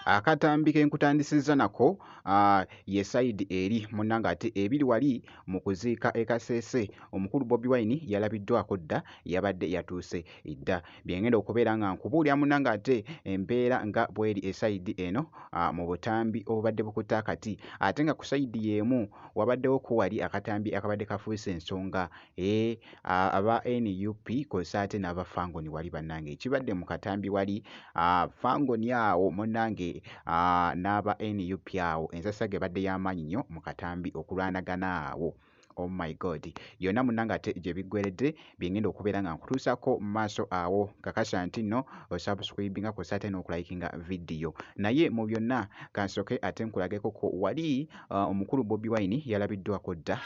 akatambi kenkutandisizza nako ye side eri munnanga ate ebiri wali mu kuziika Kasese omukulu Bobi Wine yalabiddwako dda yabadde yatuuse edda byengenda okubeera nga nkubuulira munnanga ate embeera nga bweri eside eno mu butambi obubadde bukutte akati ate nga ku side y'emu wabaddewo ko wali akatambi akabadde kafuuse ensonga aba NUP kw'ossa ate n'aba Fangoni wali bannange ekibadde mu katambi wali Fangoni awo munnange n'aba NUP awo ensasage badde y'amaanyi nnyo mu katambi okulwanagana awo. Oh my God yonna munnanga ate gye biggweredde byengenda okubeera nga nkutuusako mu maaso awo kakasa nti nno osubscribinga kw'ossa ate n'okulayikinga vidiyo naye mu byonna kansooke ate nkulageko ko wali omukulu Bobi Wine yalabiddwako dda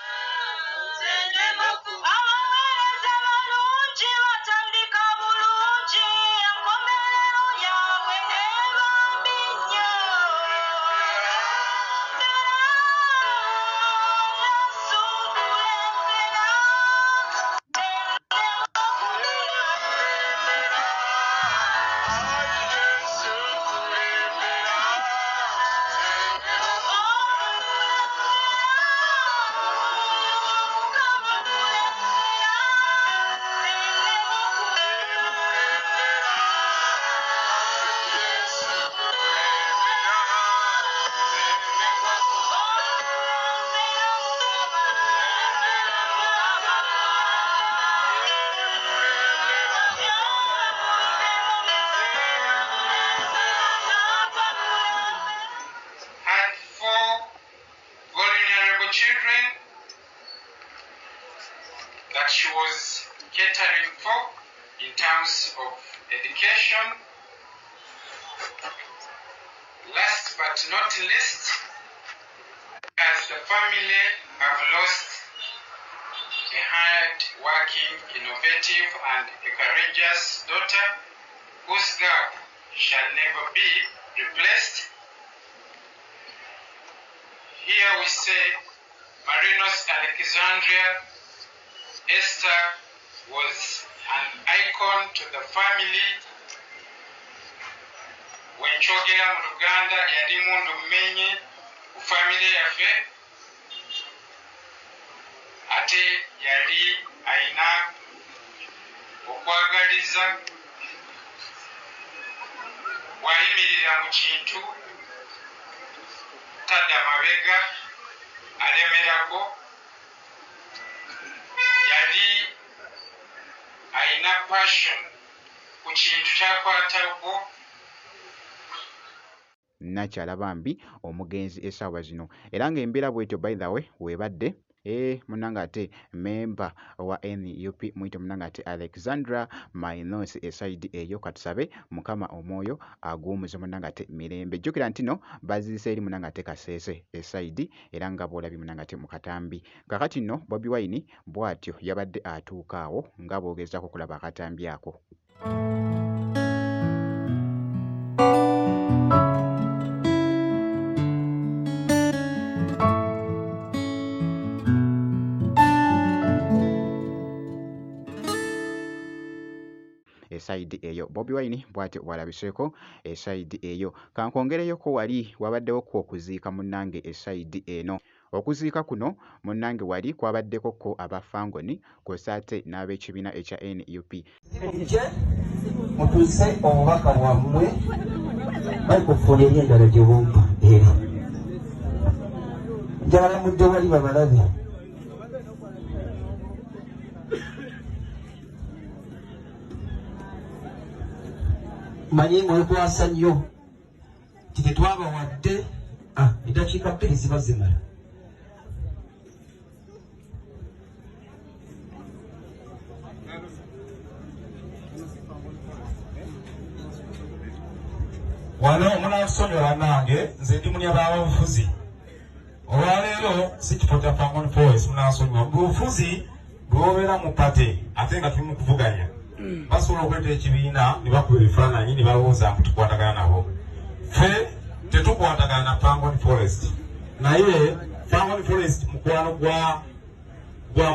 children that she was catering for in terms of education. Last but not least, as the family have lost a hard-working, innovative and a courageous daughter whose gap shall never be replaced, here we say Marinos Alexandria Esther was an icon to the family. When Chogera mu Luganda yali mundu mmenye ku family yaffe, ate yali aina okwagaliza wayimirira mu kintu tadda mabega alemerako, yali aina passion ku kintu kyakwatako. Nakyala bambi omugenzi essaawa zino era ng'embeera bwetyo by the way weebadde munanga ate memba wa NUP mwito munanga ate Alexandra Marinos esaidi eyo katusabe mukama omwoyo agumuze munanga ate mirembe jjukira ntino baziise eri munanga ate Kasese esaidi era nga bw'olabye munanga ate mukatambi kakati nno Bobi Wine bw'atyo yabadde atuuka awo nga bw'ogezaako kulaba akatambi ako. Esaidi eyo Bobi Wine bw'atyo bw'alabiseeko esaidi eyo kankongereyo ko wali wabaddewo ko okuziika munnange esaidi eno okuziika kuno munnange wali kwabaddeko ko abafangoni kw'ossa ate n'ab'ekibiina ekya NUP mutuuse obubaka bwammwe microphone eri endala gye bumpa era njagala mudde wali babalabe manyi mwekwasa nnyo titetwabawadde eddakiika 2 ziba zimala. wano munaasonyiwa nange nze ndi munyabaabufuzi olwaleero si kifo Fangoni Forest munaasonyiwa bufuzi bwobeera mu pate ate nga tuli mu kuvuganya basobola okweta ekibiina ne bakuba ebifaananyi ne balowooza nti tukwatagana nabo. Ffe tetukwatagana na Fangoni Forest, naye Fangoni Forest mukwano gwa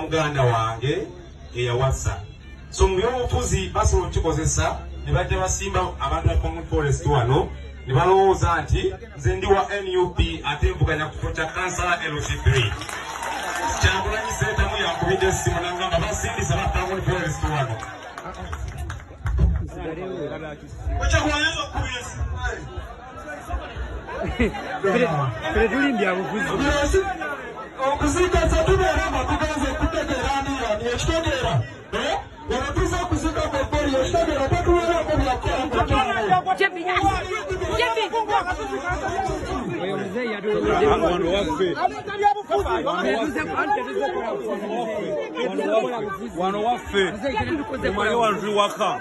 muganda wange eyawasa. So mu byobufuzi basobola okukikozesa ne bajja basimba abantu ba Fangoni Forest wano ne balowooza nti nze ndi wa NUP ate nvuganya ku kifo kya kansala LC3. Kyangulanyi Sentamu yankubidde essimu n'angamba basindisa ba Town Forest wano. Okyakulanyiza okukubira essimu okuziika ffe tubeera nga tugenze kutegeera ndiirani ekitegeera wano tuza okuziika Bobbori ekitegeera tatuweerako wano waffe omanye wantu waka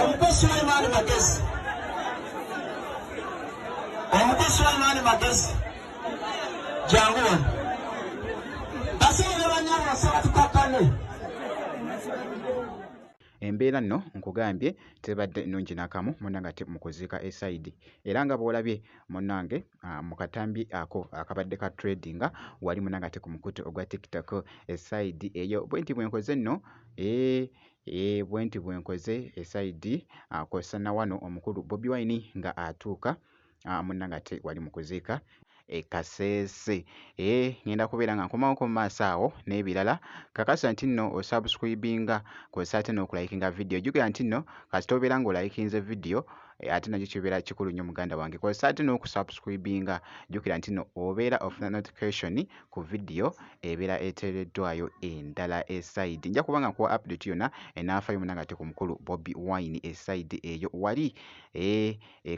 Omukozi magezi jangu wano basaba banyama basaba tukakane. Embeera nno nkugambye tebadde nnungi n'akamu munnange ate mu kuziika esaidi era nga bw'olabye munnange mu katambi ako akabadde ka tradinga wali munnange ate ku mukutu ogwa TikTok esaidi eyo bwenti bwenkoze nno bwenti bwenkoze esaidi akosa na wano omukulu Bobi Wine nga atuuka munnange ate wali mu kuziika Kasese ngenda kubeera nga nkomawoko mu maaso awo n'ebirala kakasa nti nno osubscribinga kw'ossa ate n'okulayikinga video jjukira nti nno kasita obeera ng'olayikinze video ate nakyo kibeera kikulu nnyo muganda wange kw'ossa ate n'okusubscribinga jjukira nti nno obeera ofuna notification ku video ebeera eteereddwayo endala eside nja kuba nga nkuwa update yonna enaafayo munnange ate ku mukulu Bobi Wine eside eyo wali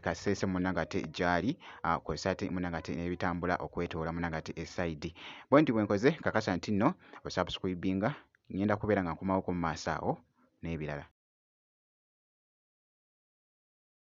Kasese munnange ate gyali kw'ossa ate munnange ate n'ebitambula okwetoola munnange ate eside bwenti bwenkoze kakasa nti nno osubscribinga ngenda kubeera nga nkomawoko mu maaso awo n'ebirala.